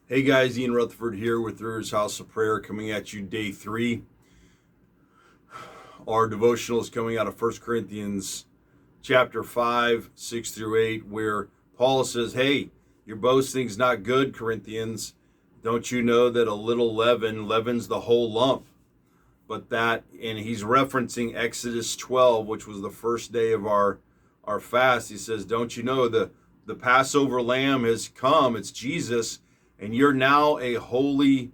Hey guys, Ian Rutherford here with Through House of Prayer, coming at you day 3. Our devotional is coming out of 1 Corinthians chapter 5, 6 through 8, where Paul says, hey, your boasting's not good, Corinthians. Don't you know that a little leaven leavens the whole lump? And he's referencing Exodus 12, which was the first day of our fast. He says, don't you know the Passover lamb has come, it's Jesus, and you're now a holy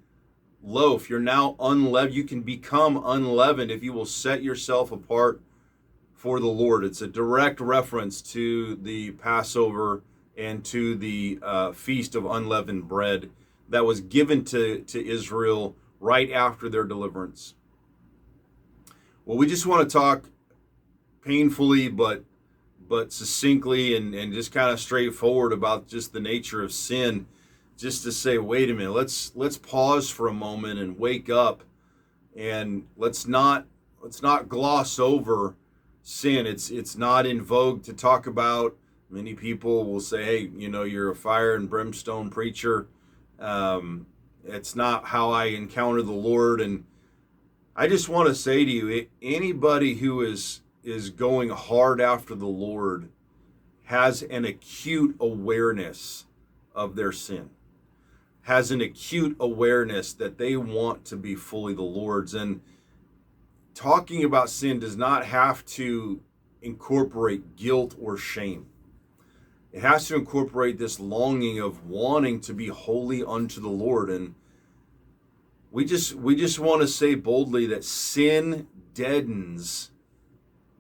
loaf. You're now unleavened. You can become unleavened if you will set yourself apart for the Lord. It's a direct reference to the Passover and to the feast of unleavened bread that was given to Israel right after their deliverance. Well, we just want to talk painfully but succinctly and just kind of straightforward about just the nature of sin, just to say, wait a minute, let's pause for a moment and wake up, and let's not gloss over sin. It's not in vogue to talk about. Many people will say, hey, you're a fire and brimstone preacher. It's not how I encounter the Lord. And I just want to say to you, anybody who is going hard after the Lord has an acute awareness of their sin, has an acute awareness that they want to be fully the Lord's. And talking about sin does not have to incorporate guilt or shame. It has to incorporate this longing of wanting to be holy unto the Lord. And we just want to say boldly that sin deadens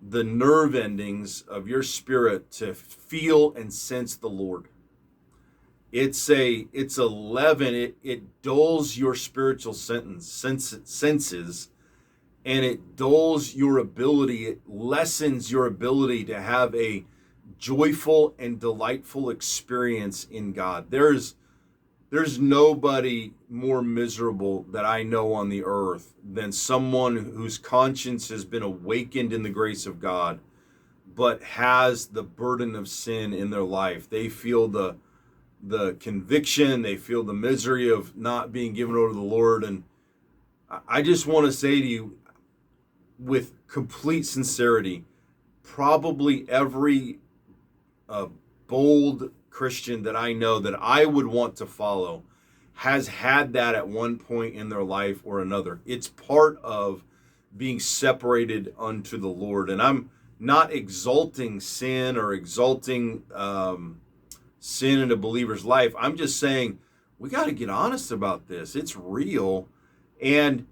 the nerve endings of your spirit to feel and sense the Lord. It's a leaven. It dulls your spiritual senses, and it dulls your ability. It lessens your ability to have a joyful and delightful experience in God. There's nobody more miserable that I know on the earth than someone whose conscience has been awakened in the grace of God, but has the burden of sin in their life. They feel the conviction, they feel the misery of not being given over to the Lord. And I just want to say to you with complete sincerity, probably every bold Christian that I know that I would want to follow has had that at one point in their life or another. It's part of being separated unto the Lord. And I'm not exalting sin or exalting sin in a believer's life. I'm just saying we got to get honest about this. It's real. And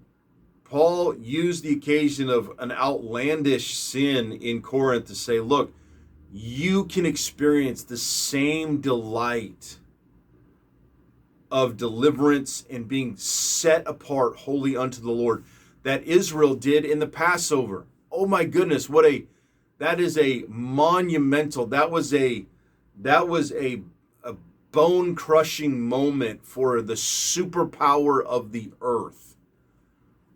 Paul used the occasion of an outlandish sin in Corinth to say, look, you can experience the same delight of deliverance and being set apart wholly unto the Lord that Israel did in the Passover. Oh my goodness, that is a monumental, that was a bone-crushing moment for the superpower of the earth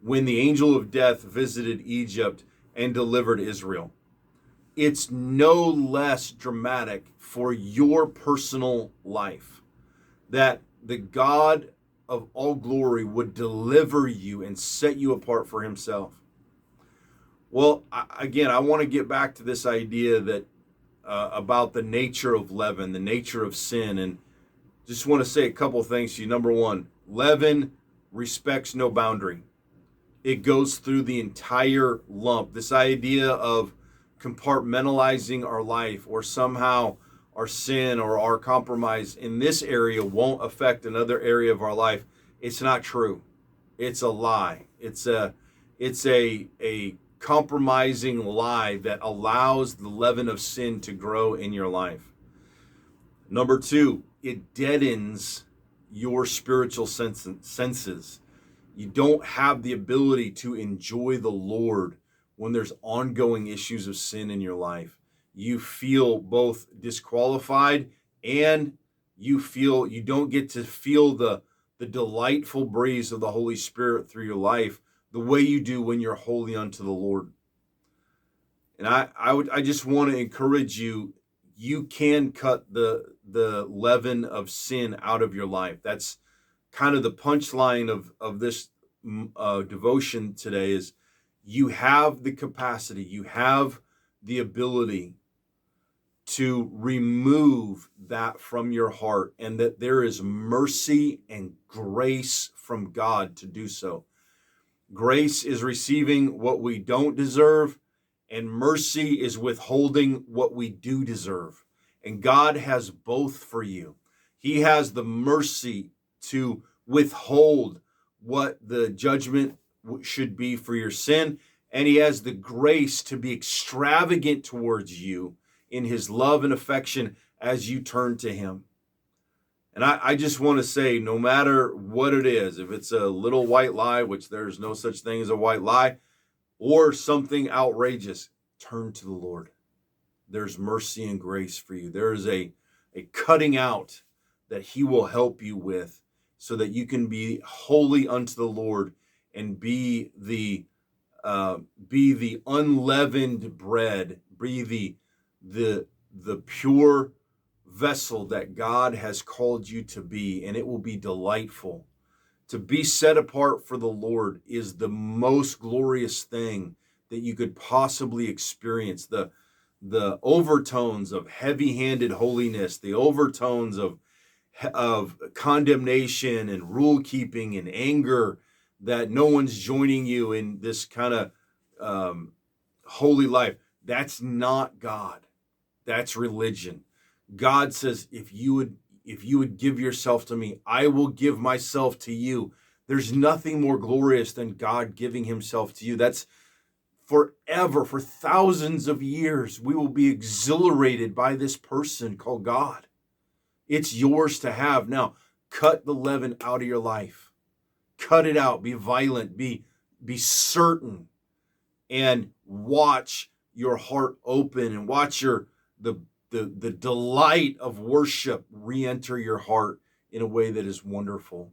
when the angel of death visited Egypt and delivered Israel. It's no less dramatic for your personal life that the God of all glory would deliver you and set you apart for himself. Well, again, I want to get back to this idea that about the nature of leaven, the nature of sin, and just want to say a couple of things to you. Number one, leaven respects no boundary. It goes through the entire lump. This idea of compartmentalizing our life, or somehow our sin or our compromise in this area won't affect another area of our life, it's not true. It's a lie. It's a compromising lie that allows the leaven of sin to grow in your life. Number two, it deadens your spiritual senses. You don't have the ability to enjoy the Lord when there's ongoing issues of sin in your life. You feel both disqualified, and you don't get to feel the delightful breeze of the Holy Spirit through your life the way you do when you're holy unto the Lord. And I just want to encourage you, you can cut the leaven of sin out of your life. kind of the punchline of this devotion today is you have the capacity, you have the ability to remove that from your heart, and that there is mercy and grace from God to do so. Grace is receiving what we don't deserve, and mercy is withholding what we do deserve. And God has both for you. He has the mercy to withhold what the judgment should be for your sin, and he has the grace to be extravagant towards you in his love and affection as you turn to him. And I just want to say, no matter what it is, if it's a little white lie, which there's no such thing as a white lie, or something outrageous, turn to the Lord. There's mercy and grace for you. There is a cutting out that he will help you with, so that you can be holy unto the Lord and be the unleavened bread, be the pure vessel that God has called you to be, and it will be delightful. To be set apart for the Lord is the most glorious thing that you could possibly experience. The overtones of heavy-handed holiness, the overtones of condemnation and rule keeping and anger, that no one's joining you in this kind of holy life. That's not God. That's religion. God says, if you would give yourself to me, I will give myself to you. There's nothing more glorious than God giving himself to you. That's forever, for thousands of years, we will be exhilarated by this person called God. It's yours to have. Now, cut the leaven out of your life. Cut it out. Be violent. Be certain. And watch your heart open, and watch the delight of worship re-enter your heart in a way that is wonderful.